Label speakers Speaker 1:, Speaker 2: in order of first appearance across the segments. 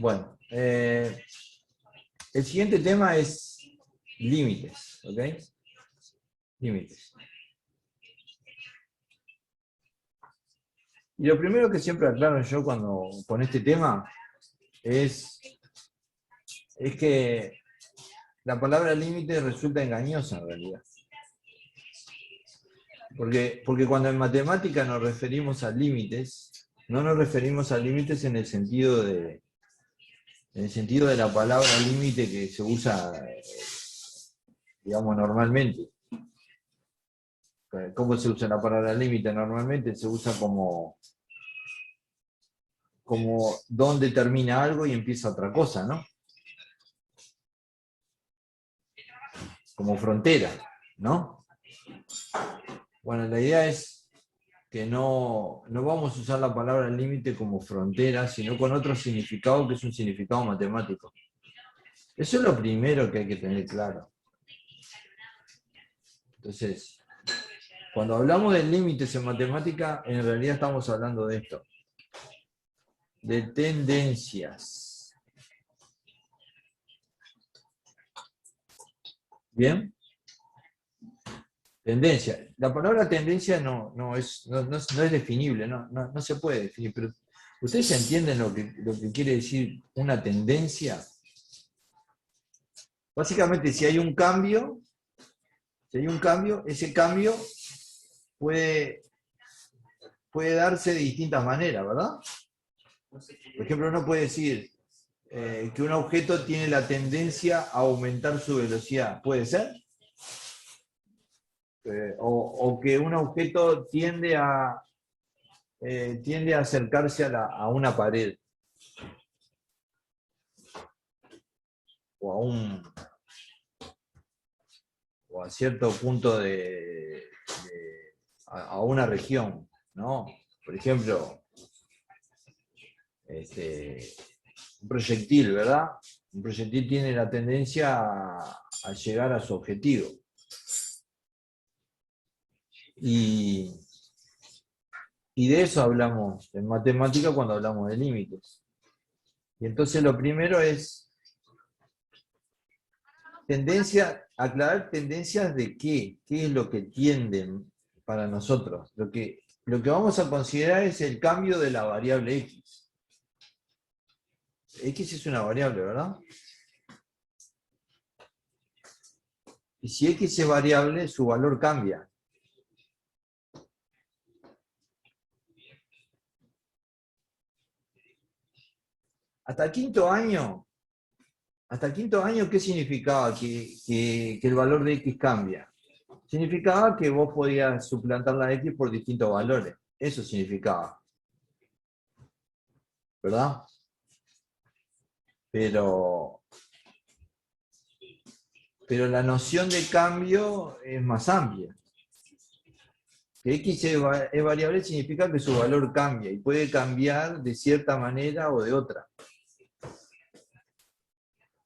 Speaker 1: Bueno, el siguiente tema es límites, ¿ok? Límites. Y lo primero que siempre aclaro yo con este tema es que la palabra límite resulta engañosa en realidad. Porque cuando en matemática nos referimos a límites, no nos referimos a límites en el sentido de la palabra límite que se usa, digamos, normalmente. ¿Cómo se usa la palabra límite? Normalmente se usa como dónde termina algo y empieza otra cosa, ¿no? Como frontera, ¿no? Bueno, la idea es que no vamos a usar la palabra límite como frontera, sino con otro significado que es un significado matemático. Eso es lo primero que hay que tener claro. Entonces, cuando hablamos de límites en matemática, en realidad estamos hablando de esto, de tendencias. ¿Bien? Tendencia. La palabra tendencia no es definible, no se puede definir, pero ¿ustedes entienden lo que quiere decir una tendencia? Básicamente, si hay un cambio, ese cambio puede darse de distintas maneras, ¿verdad? Por ejemplo, uno puede decir que un objeto tiene la tendencia a aumentar su velocidad. ¿Puede ser? O que un objeto tiende a acercarse a una pared. O a cierto punto a una región, ¿no? Por ejemplo, un proyectil, ¿verdad? Un proyectil tiene la tendencia a llegar a su objetivo. Y de eso hablamos en matemática cuando hablamos de límites. Y entonces lo primero es aclarar tendencias de qué es lo que tienden para nosotros. Lo que vamos a considerar es el cambio de la variable x. X es una variable, ¿verdad? Y si x es variable, su valor cambia. Hasta el quinto año, ¿qué significaba que el valor de x cambia? Significaba que vos podías suplantar la x por distintos valores. Eso significaba. ¿Verdad? Pero la noción de cambio es más amplia. Que x es variable significa que su valor cambia y puede cambiar de cierta manera o de otra.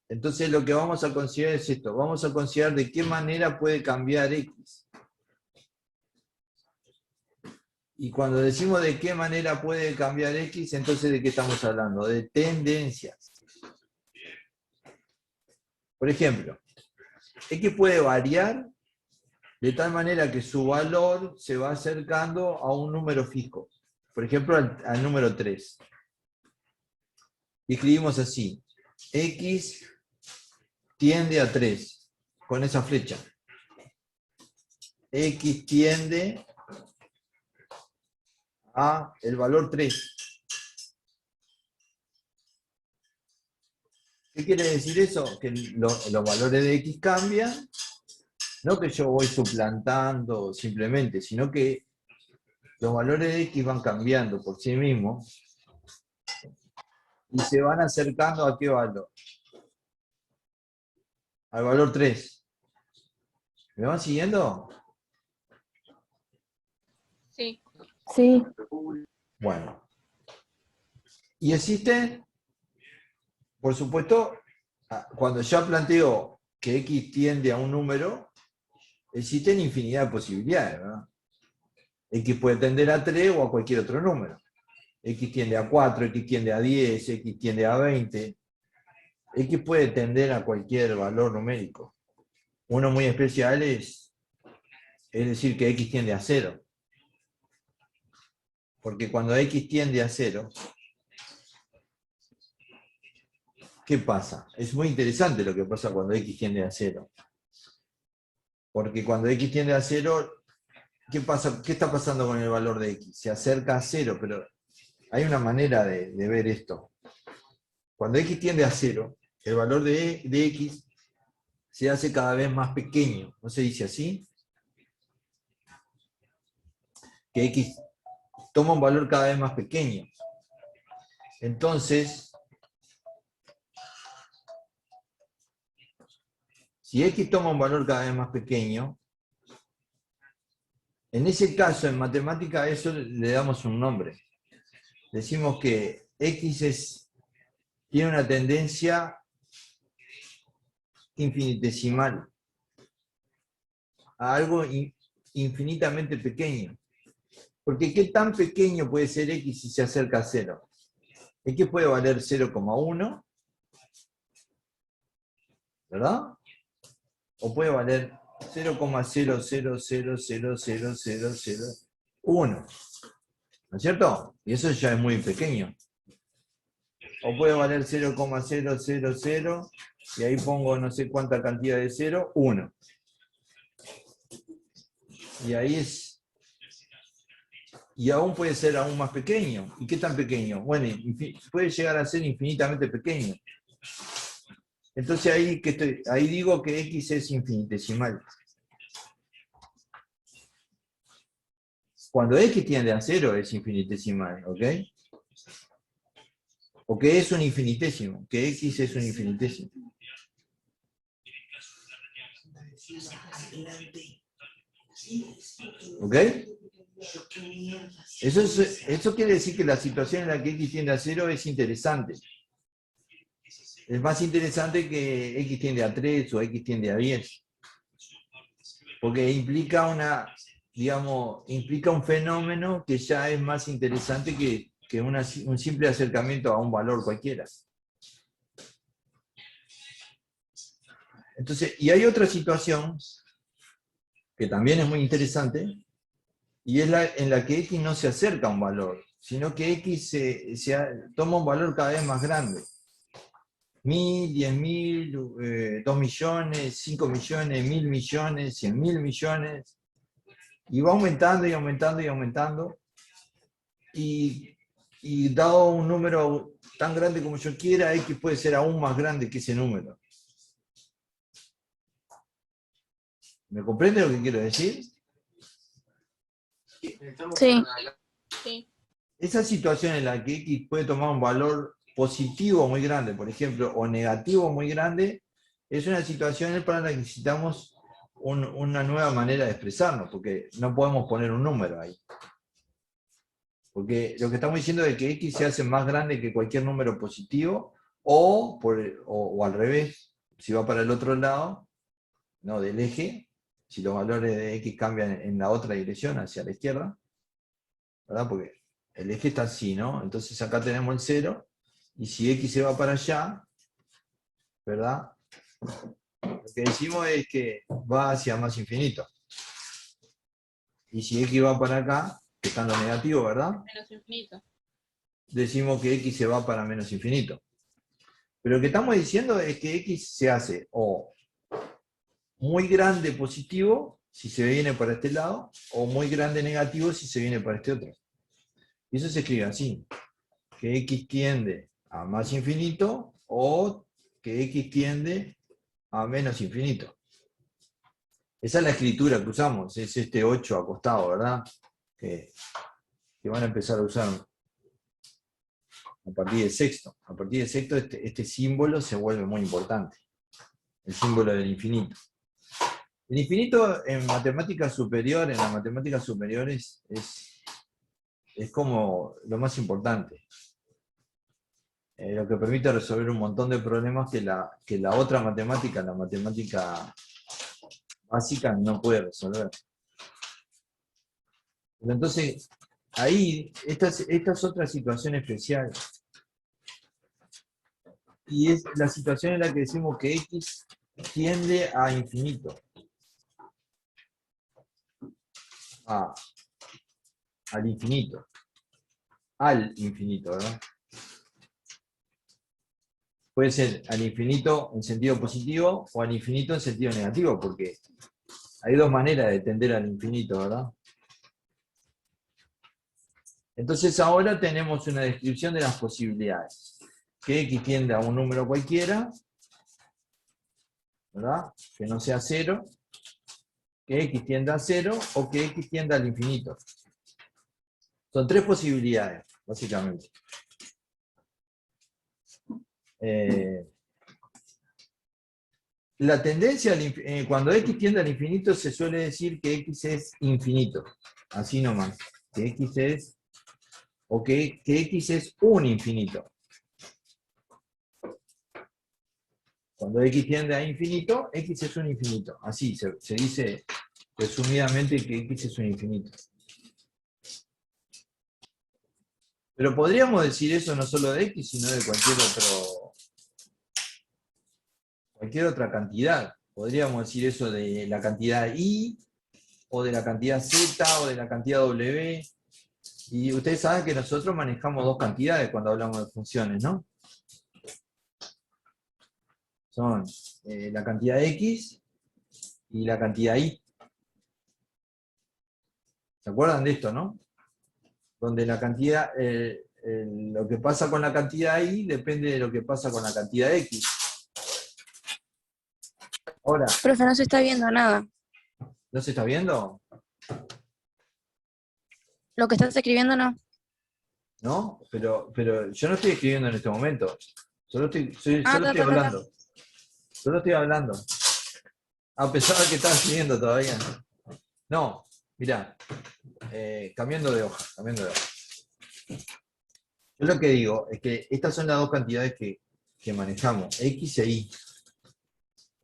Speaker 1: Entonces lo que vamos a considerar es esto. Vamos a considerar de qué manera puede cambiar x. Y cuando decimos de qué manera puede cambiar x, entonces ¿de qué estamos hablando? De tendencias. Por ejemplo, x puede variar de tal manera que su valor se va acercando a un número fijo. Por ejemplo, al número 3. Y escribimos así. X tiende a 3, con esa flecha. X tiende a el valor 3. ¿Qué quiere decir eso? Que los valores de X cambian, no que yo voy suplantando simplemente, sino que los valores de X van cambiando por sí mismos y se van acercando a qué valor? Al valor 3. ¿Me van siguiendo?
Speaker 2: Sí.
Speaker 3: Sí.
Speaker 1: Bueno. Y existen, por supuesto, cuando ya planteo que X tiende a un número, existen infinidad de posibilidades, ¿verdad? X puede tender a 3 o a cualquier otro número. X tiende a 4, X tiende a 10, X tiende a 20. X puede tender a cualquier valor numérico. Uno muy especial es decir que X tiende a 0. Porque cuando X tiende a 0, ¿qué pasa? Es muy interesante lo que pasa cuando X tiende a 0. Porque cuando X tiende a 0, ¿qué pasa? ¿Qué está pasando con el valor de X? Se acerca a 0, pero hay una manera de ver esto. Cuando X tiende a 0, el valor de X se hace cada vez más pequeño. ¿No se dice así? Que X toma un valor cada vez más pequeño. Entonces, si X toma un valor cada vez más pequeño, en ese caso, en matemática, a eso le damos un nombre. Decimos que X tiene una tendencia infinitesimal a algo infinitamente pequeño. Porque ¿qué tan pequeño puede ser X si se acerca a 0? X puede valer 0,1, ¿verdad? O puede valer 0,00000001, ¿no es cierto? Y eso ya es muy pequeño. O puede valer 0,000, y ahí pongo no sé cuánta cantidad de 0, 1. Y ahí es... Y aún puede ser aún más pequeño. ¿Y qué tan pequeño? Bueno, puede llegar a ser infinitamente pequeño. Entonces ahí digo que X es infinitesimal. Cuando X tiende a 0 es infinitesimal, ¿ok? O que es un infinitésimo, que X es un infinitésimo. ¿Ok? Eso quiere decir que la situación en la que X tiende a 0 es interesante. Es más interesante que X tiende a 3 o X tiende a 10. Porque implica implica un fenómeno que ya es más interesante que un simple acercamiento a un valor cualquiera. Entonces, y hay otra situación que también es muy interesante, y es en la que X no se acerca a un valor, sino que X toma un valor cada vez más grande. 1000, 10.000, 2 millones, 5 millones, 1000 millones, 100.000 millones, y va aumentando y aumentando y aumentando, y dado un número tan grande como yo quiera, X puede ser aún más grande que ese número. ¿Me comprende lo que quiero decir?
Speaker 2: Sí.
Speaker 1: Esa situación en la que X puede tomar un valor positivo muy grande, por ejemplo, o negativo muy grande, es una situación para la que necesitamos una nueva manera de expresarnos, porque no podemos poner un número ahí. Porque lo que estamos diciendo es que X se hace más grande que cualquier número positivo, o al revés, si va para el otro lado, no del eje, si los valores de X cambian en la otra dirección, hacia la izquierda, ¿verdad? Porque el eje está así, ¿no? Entonces acá tenemos el 0, y si X se va para allá, ¿verdad? Lo que decimos es que va hacia más infinito. Y si X va para acá, que está en lo negativo, ¿verdad?
Speaker 2: Menos infinito.
Speaker 1: Decimos que X se va para menos infinito. Pero lo que estamos diciendo es que X se hace o muy grande positivo, si se viene para este lado, o muy grande negativo, si se viene para este otro. Y eso se escribe así, que X tiende a más infinito, o que X tiende a menos infinito. Esa es la escritura que usamos, es este 8 acostado, ¿verdad? Que van a empezar a usar a partir del sexto. A partir del sexto este símbolo se vuelve muy importante, el símbolo del infinito. El infinito en matemáticas superiores, en las matemáticas superiores, es como lo más importante. Lo que permite resolver un montón de problemas que la otra matemática, la matemática básica, no puede resolver. Pero entonces, ahí, esta es otra situación especial. Y es la situación en la que decimos que X tiende a infinito. Al infinito. Al infinito, ¿verdad? Puede ser al infinito en sentido positivo o al infinito en sentido negativo, porque hay dos maneras de tender al infinito, ¿verdad? Entonces ahora tenemos una descripción de las posibilidades. Que X tiende a un número cualquiera, ¿verdad? Que no sea 0, que X tienda a 0 o que X tienda al infinito. Son tres posibilidades, básicamente. La tendencia, cuando X tiende al infinito, se suele decir que X es infinito. Así nomás. Que X es, o que X es un infinito. Cuando X tiende a infinito, X es un infinito. Así se dice resumidamente que X es un infinito. Pero podríamos decir eso no solo de X, sino de cualquier otra cantidad. Podríamos decir eso de la cantidad I, o de la cantidad Z, o de la cantidad W. Y ustedes saben que nosotros manejamos dos cantidades cuando hablamos de funciones, ¿no? Son la cantidad X y la cantidad Y. ¿Se acuerdan de esto, no? Donde la cantidad, lo que pasa con la cantidad Y depende de lo que pasa con la cantidad X. Ahora,
Speaker 3: Profe, no se está viendo nada.
Speaker 1: ¿no se está viendo?
Speaker 3: Lo que estás escribiendo no.
Speaker 1: ¿No? Pero yo no estoy escribiendo en este momento. Solo estoy
Speaker 3: Ta.
Speaker 1: hablando. Solo estoy hablando. A pesar de que estaba escribiendo todavía. No, mirá. Cambiando de hoja. Yo lo que digo es que estas son las dos cantidades que manejamos. X e Y.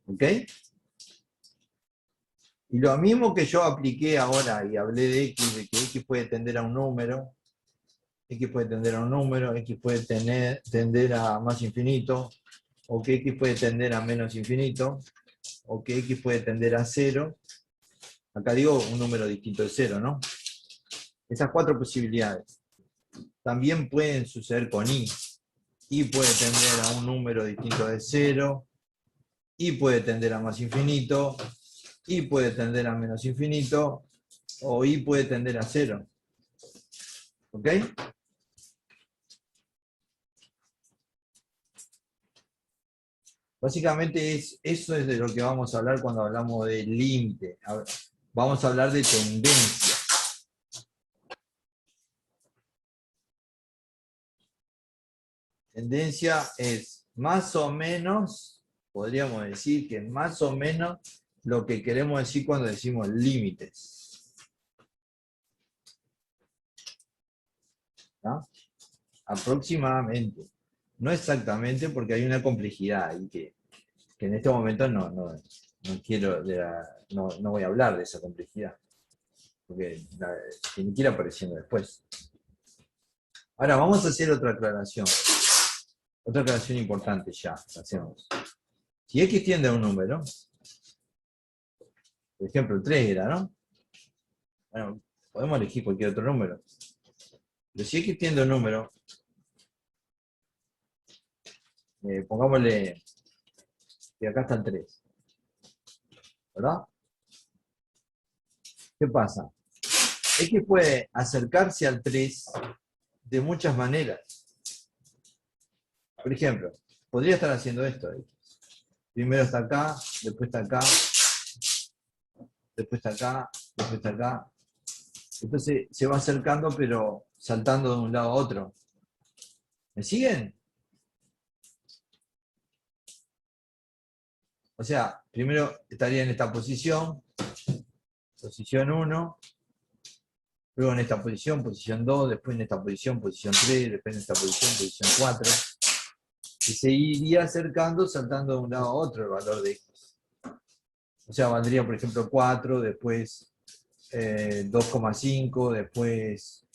Speaker 1: ¿Ok? Y lo mismo que yo apliqué ahora y hablé de que X puede tender a un número, X puede tender a un número, X puede tender a más infinito, o que X puede tender a menos infinito, o que X puede tender a 0. Acá digo un número distinto de 0, ¿no? Esas cuatro posibilidades también pueden suceder con Y. Y puede tender a un número distinto de 0, Y puede tender a más infinito, Y puede tender a menos infinito, o Y puede tender a 0. ¿Ok? Básicamente eso es de lo que vamos a hablar cuando hablamos de límite. Vamos a hablar de tendencia. Tendencia es más o menos, podríamos decir que más o menos lo que queremos decir cuando decimos límites. ¿No? Aproximadamente. No exactamente, porque hay una complejidad ahí que en este momento no voy a hablar de esa complejidad, porque ni quiera apareciendo después. Ahora vamos a hacer otra aclaración importante ya, hacemos. Si X tiende a un número, por ejemplo el 3 era, ¿no? Bueno, podemos elegir cualquier otro número. Pero si X tiende a un número, pongámosle que acá está el 3, ¿verdad? ¿Qué pasa? X puede acercarse al 3 de muchas maneras. Por ejemplo, podría estar haciendo esto. Primero está acá, después está acá, después está acá, después está acá. Entonces se va acercando, pero saltando de un lado a otro. ¿Me siguen? O sea, primero estaría en esta posición, posición 1, luego en esta posición 2, después en esta posición 3, después en esta posición 4. Y se iría acercando, saltando de un lado a otro el valor de X. O sea, valdría, por ejemplo, 4, después 2,5, después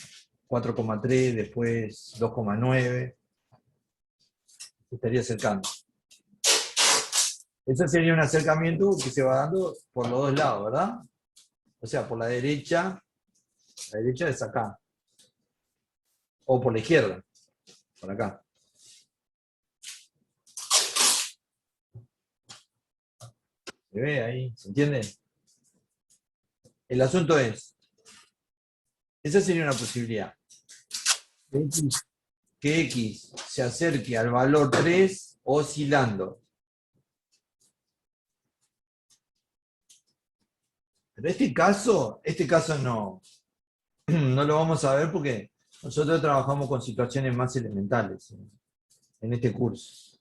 Speaker 1: 4,3, después 2,9. Se estaría acercando. Ese sería un acercamiento que se va dando por los dos lados, ¿verdad? O sea, por la derecha es acá. O por la izquierda, por acá. ¿Se ve ahí? ¿Se entiende? El asunto es, esa sería una posibilidad. Que X se acerque al valor 3 oscilando. Pero este caso no lo vamos a ver porque nosotros trabajamos con situaciones más elementales en este curso.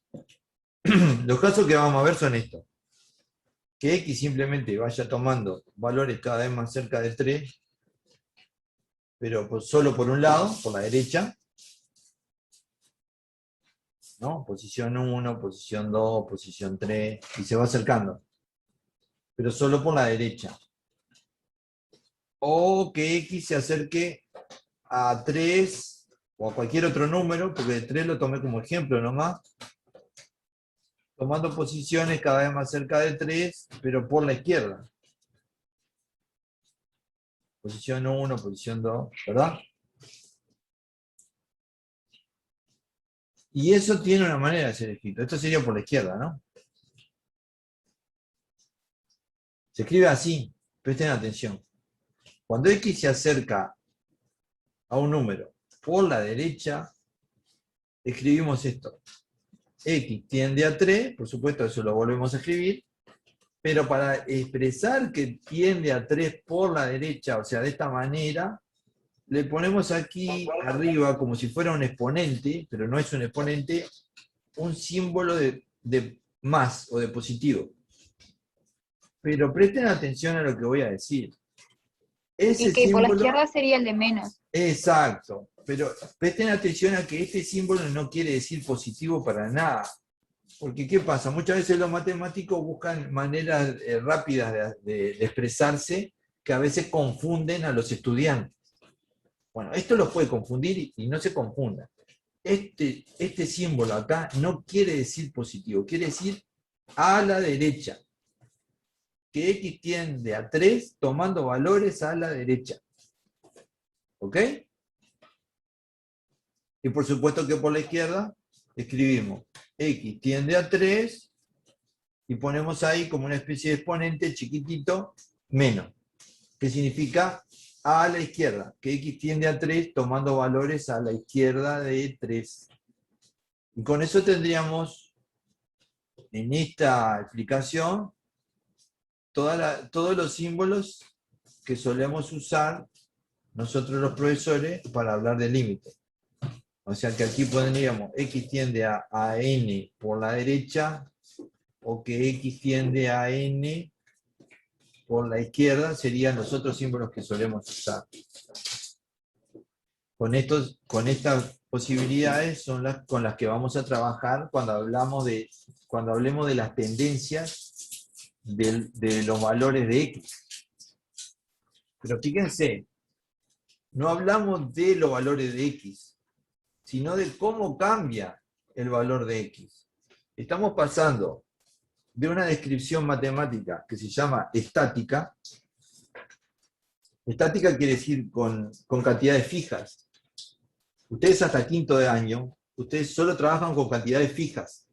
Speaker 1: Los casos que vamos a ver son estos. Que X simplemente vaya tomando valores cada vez más cerca de 3, pero solo por un lado, por la derecha, ¿no? Posición 1, posición 2, posición 3, y se va acercando, pero solo por la derecha. O que X se acerque a 3 o a cualquier otro número, porque 3 lo tomé como ejemplo nomás, tomando posiciones cada vez más cerca de 3, pero por la izquierda. Posición 1, posición 2, ¿verdad? Y eso tiene una manera de ser escrito. Esto sería por la izquierda, ¿no? Se escribe así, presten atención. Cuando X se acerca a un número por la derecha, escribimos esto. X tiende a 3, por supuesto eso lo volvemos a escribir, pero para expresar que tiende a 3 por la derecha, o sea, de esta manera, le ponemos aquí arriba, como si fuera un exponente, pero no es un exponente, un símbolo de más o de positivo. Pero presten atención a lo que voy a decir. Ese
Speaker 4: Y que
Speaker 1: símbolo,
Speaker 4: por la izquierda sería el de menos.
Speaker 1: exacto, pero presten atención a que este símbolo no quiere decir positivo para nada. Porque ¿qué pasa? Muchas veces los matemáticos buscan maneras rápidas de expresarse que a veces confunden a los estudiantes. Bueno, esto los puede confundir y no se confundan. Este símbolo acá no quiere decir positivo, quiere decir a la derecha. Que X tiende a 3 tomando valores a la derecha. ¿Ok? Y por supuesto que por la izquierda escribimos X tiende a 3 y ponemos ahí como una especie de exponente chiquitito menos, que significa a la izquierda, que X tiende a 3 tomando valores a la izquierda de 3. Y con eso tendríamos en esta explicación todos los símbolos que solemos usar nosotros los profesores para hablar del límite. O sea que aquí pondríamos X tiende a N por la derecha, o que X tiende a N por la izquierda, serían los otros símbolos que solemos usar. Con estas posibilidades son las con las que vamos a trabajar cuando hablemos de las tendencias de los valores de X. Pero fíjense, no hablamos de los valores de X, sino de cómo cambia el valor de X. Estamos pasando de una descripción matemática que se llama estática. Estática quiere decir con cantidades fijas. Ustedes hasta quinto de año, ustedes solo trabajan con cantidades fijas.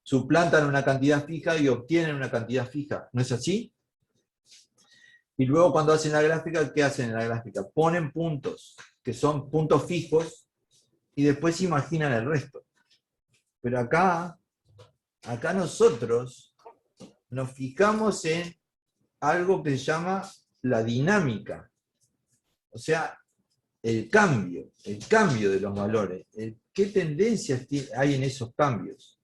Speaker 1: Suplantan una cantidad fija y obtienen una cantidad fija. ¿No es así? Y luego cuando hacen la gráfica, ¿qué hacen en la gráfica? Ponen puntos, que son puntos fijos, y después imaginan el resto. Pero acá nosotros nos fijamos en algo que se llama la dinámica. O sea, el cambio de los valores. ¿Qué tendencias hay en esos cambios?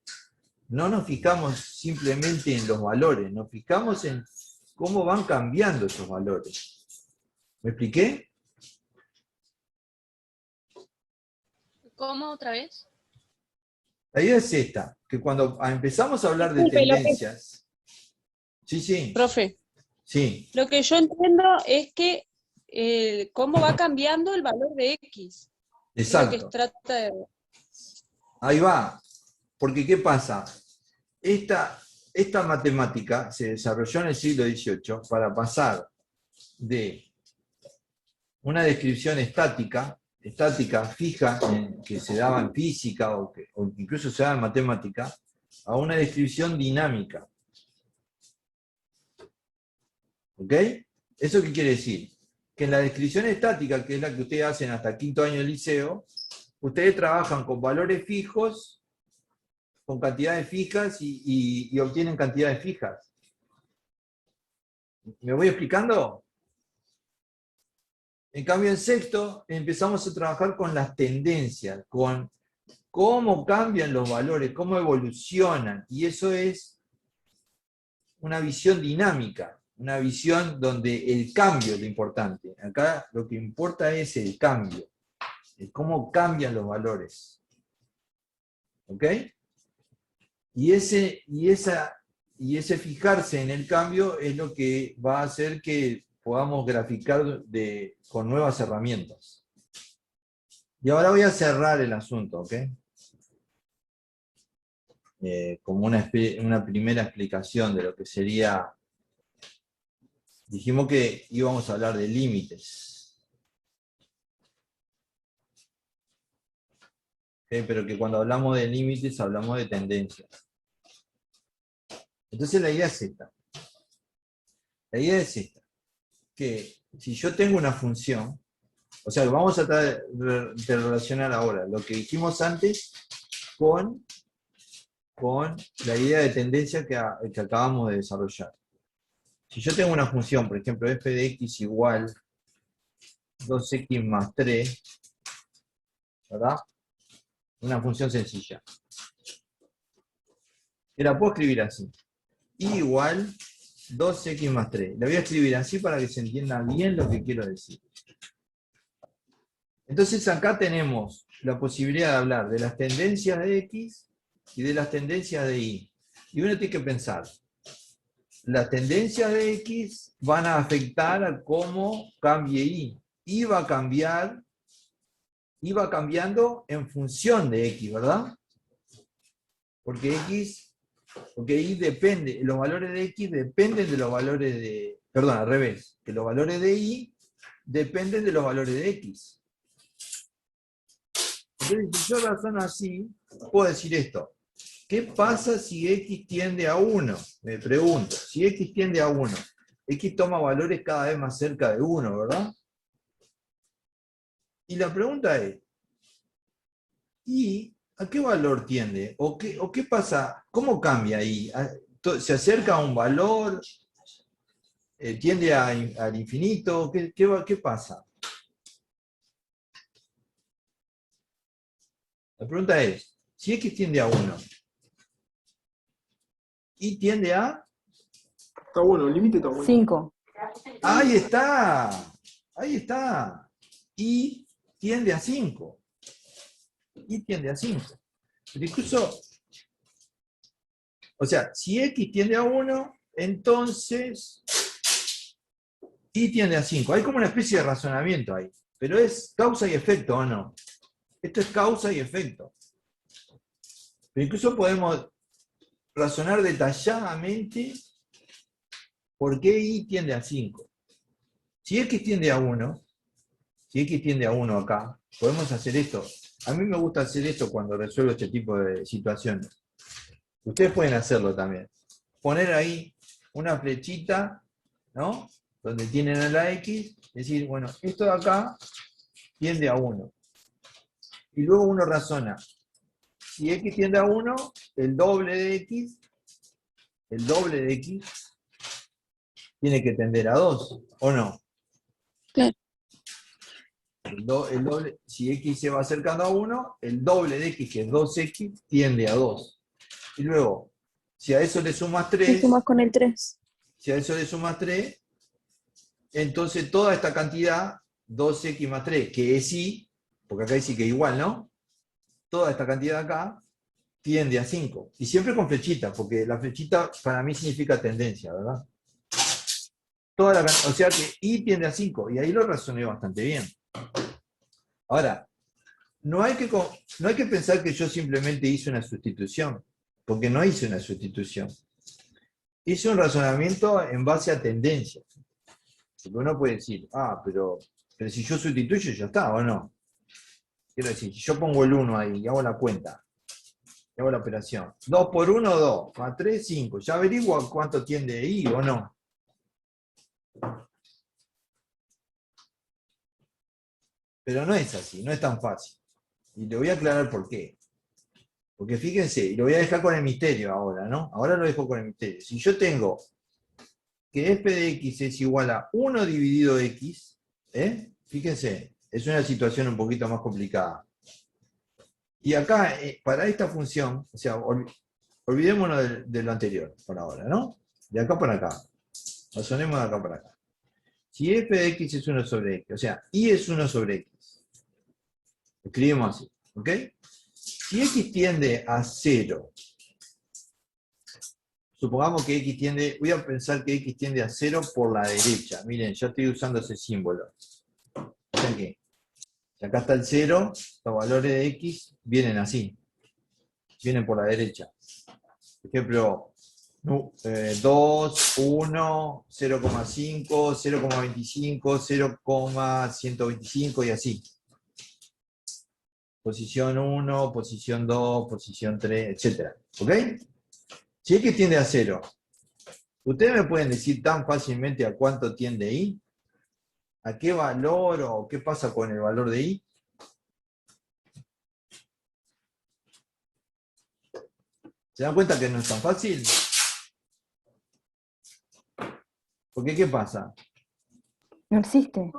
Speaker 1: No nos fijamos simplemente en los valores, nos fijamos en cómo van cambiando esos valores. ¿Me expliqué?
Speaker 2: ¿Cómo otra vez?
Speaker 1: La idea es esta, que cuando empezamos a hablar de tendencias... Sí.
Speaker 5: Profe,
Speaker 1: Sí.
Speaker 5: lo que yo entiendo es que
Speaker 4: cómo va cambiando el valor de X. Es lo que
Speaker 1: Exacto.
Speaker 4: trata de...
Speaker 1: Ahí va. Porque, ¿qué pasa? Esta matemática se desarrolló en el siglo XVIII para pasar de una descripción estática fija, que se daba en física o incluso se daba en matemática, a una descripción dinámica. ¿Ok? ¿Eso qué quiere decir? Que en la descripción estática, que es la que ustedes hacen hasta quinto año del liceo, ustedes trabajan con valores fijos, con cantidades fijas y obtienen cantidades fijas. ¿Me voy explicando? En cambio, en sexto empezamos a trabajar con las tendencias, con cómo cambian los valores, cómo evolucionan. Y eso es una visión dinámica, una visión donde el cambio es lo importante. Acá lo que importa es el cambio, el cómo cambian los valores. ¿Ok? Y ese fijarse en el cambio es lo que va a hacer que podamos graficar con nuevas herramientas. Y ahora voy a cerrar el asunto, ¿ok? Como una primera explicación de lo que sería. Dijimos que íbamos a hablar de límites. ¿Ok? Pero que cuando hablamos de límites hablamos de tendencias. Entonces la idea es esta. La idea es esta. Que si yo tengo una función, o sea, vamos a tratar de relacionar ahora lo que dijimos antes con la idea de tendencia que acabamos de desarrollar. Si yo tengo una función, por ejemplo, f de x igual 2x más 3, ¿verdad? Una función sencilla. Y la puedo escribir así. Y igual 2x más 3. La voy a escribir así para que se entienda bien lo que quiero decir. Entonces acá tenemos la posibilidad de hablar de las tendencias de x y de las tendencias de y. Y uno tiene que pensar, las tendencias de x van a afectar a cómo cambie y. Y va cambiando en función de x, ¿verdad? Porque y depende, los valores de x dependen de los valores de, perdón, al revés, que los valores de y dependen de los valores de x. Entonces, si yo razono así, puedo decir esto. ¿Qué pasa si x tiende a 1? Me pregunto, si x tiende a 1, x toma valores cada vez más cerca de 1, ¿verdad? Y la pregunta es, ¿y a qué valor tiende? ¿O qué pasa? ¿Cómo cambia ahí? ¿Se acerca a un valor? ¿Tiende al infinito? ¿Qué pasa? La pregunta es, si x tiende a 1, ¿y tiende a?
Speaker 5: Está bueno, el límite está bueno.
Speaker 6: 5.
Speaker 1: ¡Ahí está! Ahí está. Y tiende a 5. Y tiende a 5. Pero incluso, o sea, si x tiende a 1, entonces y tiende a 5. Hay como una especie de razonamiento ahí. Pero es causa y efecto, ¿o no? Esto es causa y efecto. Pero incluso podemos razonar detalladamente por qué y tiende a 5. Si x tiende a 1, si x tiende a 1 acá, podemos hacer esto. A mí me gusta hacer esto cuando resuelvo este tipo de situaciones. Ustedes pueden hacerlo también. Poner ahí una flechita, ¿no? Donde tienen a la x, decir, bueno, esto de acá tiende a 1. Y luego uno razona. Si x tiende a 1, el doble de x tiene que tender a 2, ¿o no?
Speaker 3: Claro.
Speaker 1: El doble, si x se va acercando a 1, el doble de x, que es 2x, tiende a 2. Y luego, si a eso le sumas 3,
Speaker 3: Y sumas con el 3.
Speaker 1: si a eso le sumas 3, entonces toda esta cantidad, 2x más 3, que es y, porque acá dice que igual, ¿no? Toda esta cantidad acá tiende a 5. Y siempre con flechita, porque la flechita para mí significa tendencia, ¿verdad? O sea que y tiende a 5, y ahí lo razoné bastante bien. Ahora, no hay que pensar que yo simplemente hice una sustitución, porque no hice una sustitución. Hice un razonamiento en base a tendencias. Porque uno puede decir, pero si yo sustituyo ya está, ¿o no? Quiero decir, si yo pongo el 1 ahí y hago la cuenta, y hago la operación, 2 por 1, 2, más 3, 5, ¿ya averiguo cuánto tiende ahí o no? Pero no es así, no es tan fácil. Y le voy a aclarar por qué. Porque fíjense, y lo voy a dejar con el misterio ahora, ¿no? Ahora lo dejo con el misterio. Si yo tengo que f de x es igual a 1 dividido x, fíjense, es una situación un poquito más complicada. Y acá, para esta función, o sea, olvidémonos de lo anterior por ahora, ¿no? De acá para acá. Razonemos de acá para acá. Si f de x es 1 sobre x, o sea, y es 1 sobre x. Escribimos así, ¿ok? Si x tiende a 0, supongamos que x tiende, voy a pensar que x tiende a 0 por la derecha. Miren, ya estoy usando ese símbolo. O sea que, si acá está el 0, los valores de x vienen así. Vienen por la derecha. Por ejemplo, 2, 1, 0,5, 0,25, 0,125 y así. Posición 1, posición 2, posición 3, etc. ¿Ok? Si x tiende a 0, ¿ustedes me pueden decir tan fácilmente a cuánto tiende y? ¿A qué valor o qué pasa con el valor de y? ¿Se dan cuenta que no es tan fácil? Porque ¿qué pasa?
Speaker 6: No existe.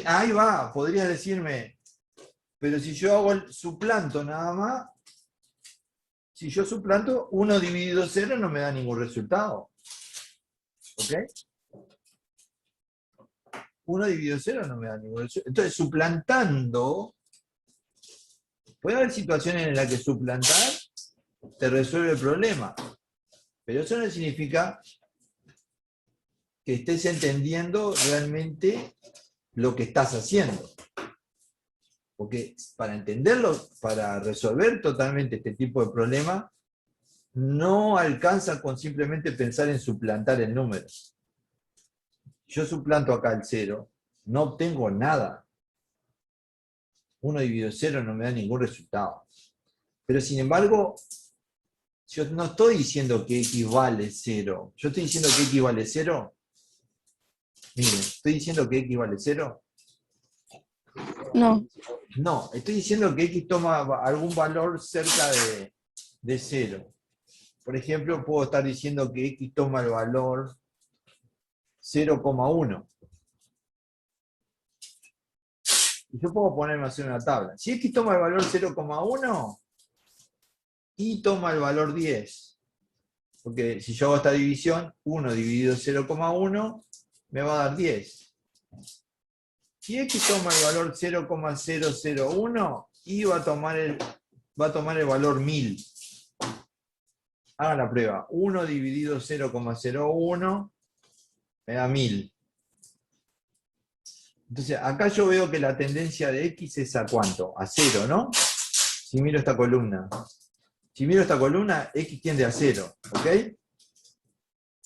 Speaker 1: Ahí va, podrías decirme, pero si yo hago el suplanto nada más, si yo suplanto 1 dividido 0 no me da ningún resultado. ¿Ok? 1 dividido 0 no me da ningún resultado. Entonces, suplantando, puede haber situaciones en las que suplantar te resuelve el problema. Pero eso no significa que estés entendiendo realmente lo que estás haciendo. Porque para entenderlo, para resolver totalmente este tipo de problema, no alcanza con simplemente pensar en suplantar el número. Yo suplanto acá el 0, no obtengo nada. 1 dividido 0 no me da ningún resultado. Pero sin embargo, yo no estoy diciendo que x vale 0. Yo estoy diciendo que x vale 0. Miren, ¿estoy diciendo que x vale 0?
Speaker 3: No.
Speaker 1: No, estoy diciendo que x toma algún valor cerca de 0. Por ejemplo, puedo estar diciendo que x toma el valor 0,1. Y yo puedo ponerme a hacer una tabla. Si x toma el valor 0,1, y toma el valor 10. Porque si yo hago esta división, 1 dividido 0,1 me va a dar 10. Si x toma el valor 0,001, y va a tomar el valor 1000. Hagan la prueba. 1 dividido 0,01 me da 1000. Entonces, acá yo veo que la tendencia de x es a ¿cuánto? A 0, ¿no? Si miro esta columna. Si miro esta columna, x tiende a 0, ¿ok?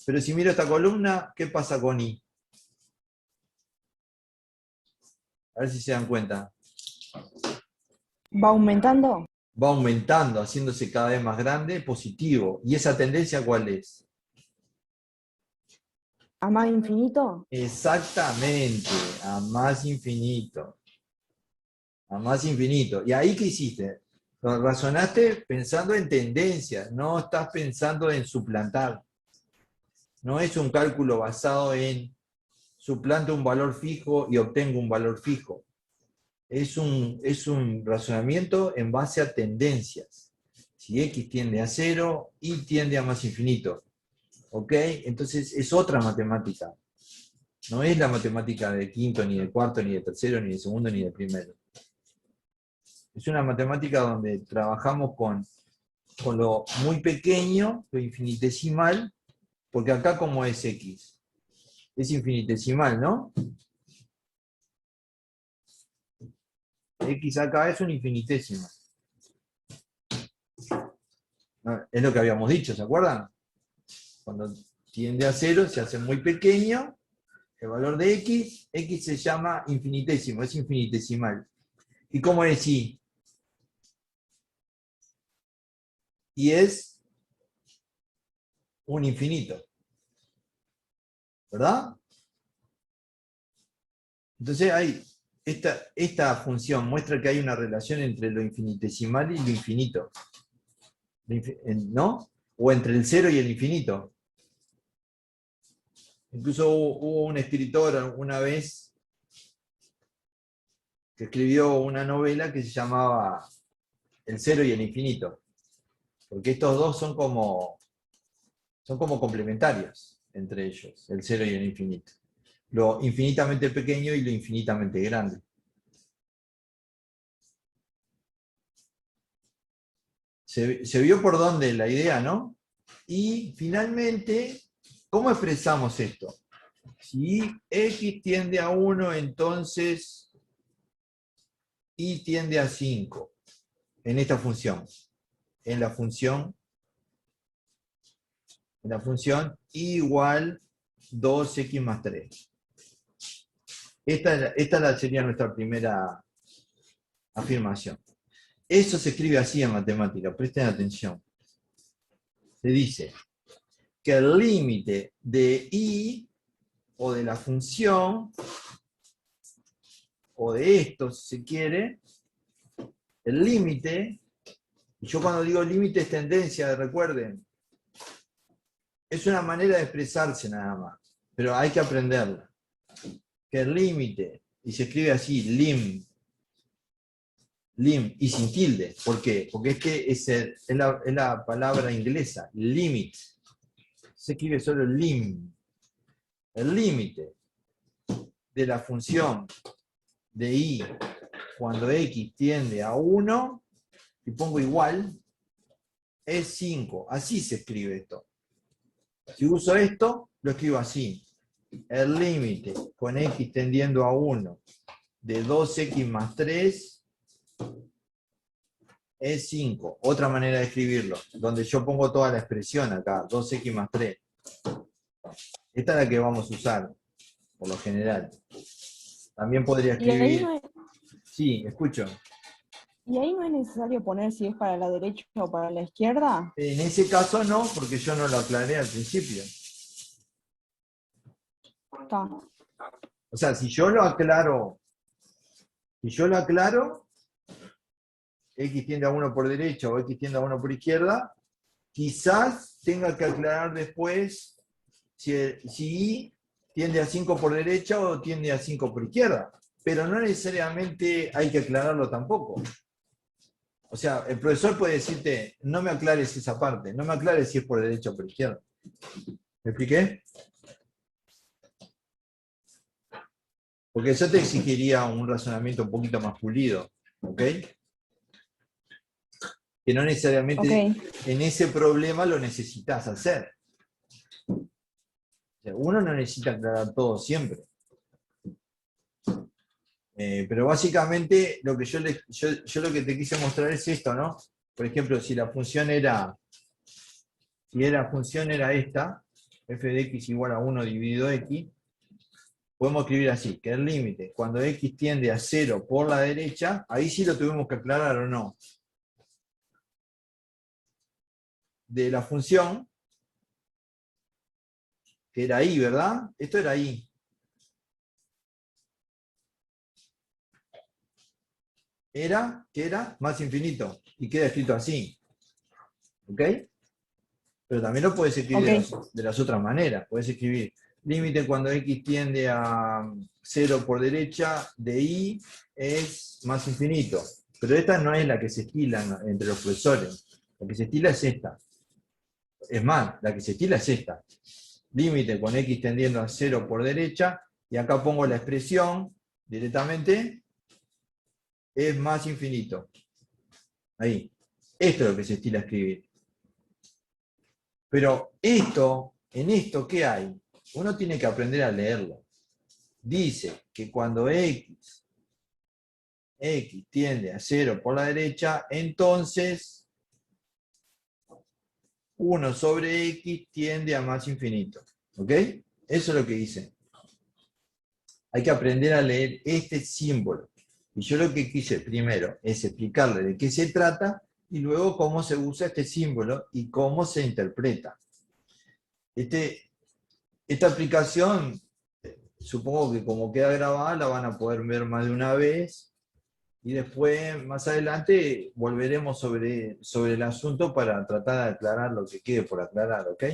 Speaker 1: Pero si miro esta columna, ¿qué pasa con y? A ver si se dan cuenta.
Speaker 6: ¿Va aumentando?
Speaker 1: Va aumentando, haciéndose cada vez más grande, positivo. ¿Y esa tendencia cuál es?
Speaker 6: ¿A más infinito?
Speaker 1: Exactamente, a más infinito. A más infinito. ¿Y ahí qué hiciste? Razonaste pensando en tendencias, no estás pensando en suplantar. No es un cálculo basado en suplanto un valor fijo y obtengo un valor fijo. Es un razonamiento en base a tendencias. Si x tiende a 0, y tiende a más infinito. ¿Ok? Entonces es otra matemática. No es la matemática de quinto, ni de cuarto, ni de tercero, ni de segundo, ni de primero. Es una matemática donde trabajamos con lo muy pequeño, lo infinitesimal, porque acá como es x. Es infinitesimal, ¿no? X acá es un infinitésimo. Es lo que habíamos dicho, ¿se acuerdan? Cuando tiende a 0 se hace muy pequeño, el valor de X se llama infinitésimo, es infinitesimal. ¿Y cómo es Y? Y es un infinito, ¿verdad? Entonces hay esta función muestra que hay una relación entre lo infinitesimal y lo infinito, ¿no? O entre el 0 y el infinito. Incluso hubo un escritor una vez que escribió una novela que se llamaba El 0 y el infinito, porque estos dos son como complementarios entre ellos, el 0 y el infinito. Lo infinitamente pequeño y lo infinitamente grande. Se vio por dónde la idea, ¿no? Y finalmente, ¿cómo expresamos esto? Si X tiende a 1, entonces Y tiende a 5 en esta función. En la función Y igual 2X más 3. Esta sería nuestra primera afirmación. Eso se escribe así en matemática, presten atención. Se dice que el límite de Y o de la función o de esto, si se quiere, el límite, y yo cuando digo límite es tendencia, recuerden, es una manera de expresarse nada más, pero hay que aprenderla. Que el límite, y se escribe así, lim, y sin tilde. ¿Por qué? Porque es que es la palabra inglesa, limit. Se escribe solo lim. El límite de la función de Y cuando X tiende a 1, y pongo igual, es 5. Así se escribe esto. Si uso esto, lo escribo así. El límite con X tendiendo a 1 de 2X más 3 es 5. Otra manera de escribirlo, donde yo pongo toda la expresión acá, 2X más 3. Esta es la que vamos a usar, por lo general. También podría
Speaker 6: Y ahí
Speaker 1: escribir...
Speaker 6: no es,
Speaker 1: Sí, escucho.
Speaker 6: y ahí no es necesario poner si es para la derecha o para la izquierda.
Speaker 1: En ese caso no, porque yo no lo aclaré al principio.
Speaker 6: Está.
Speaker 1: O sea, si yo lo aclaro, X tiende a 1 por derecha o X tiende a 1 por izquierda, quizás tenga que aclarar después si Y tiende a 5 por derecha o tiende a 5 por izquierda. Pero no necesariamente hay que aclararlo tampoco. O sea, el profesor puede decirte, no me aclares esa parte, no me aclares si es por derecha o por izquierda. ¿Me expliqué? Porque eso te exigiría un razonamiento un poquito más pulido, ¿ok? Que no necesariamente en ese problema lo necesitas hacer. O sea, uno no necesita aclarar todo siempre. Pero básicamente lo que yo lo que te quise mostrar es esto, ¿no? Por ejemplo, si la función era esta, f de x igual a 1 dividido x, podemos escribir así, que el límite, cuando x tiende a 0 por la derecha, ahí sí lo tuvimos que aclarar o no. De la función, que era y, ¿verdad? Esto era y. Que era más infinito, y queda escrito así. ¿Ok? Pero también lo puedes escribir de las otras maneras. Puedes escribir límite cuando x tiende a 0 por derecha de y es más infinito. Pero esta no es la que se estila entre los profesores. La que se estila es esta. Es más, la que se estila es esta. Límite con x tendiendo a 0 por derecha, y acá pongo la expresión directamente, es más infinito. Ahí. Esto es lo que se estila escribir. Pero en esto, ¿qué hay? uno tiene que aprender a leerlo. Dice que cuando x tiende a 0 por la derecha, entonces 1 sobre x tiende a más infinito. ¿Ok? Eso es lo que dice. Hay que aprender a leer este símbolo. Y yo lo que quise primero es explicarle de qué se trata y luego cómo se usa este símbolo y cómo se interpreta. Esta aplicación, supongo que como queda grabada, la van a poder ver más de una vez y después, más adelante, volveremos sobre el asunto para tratar de aclarar lo que quede por aclarar, ¿ok?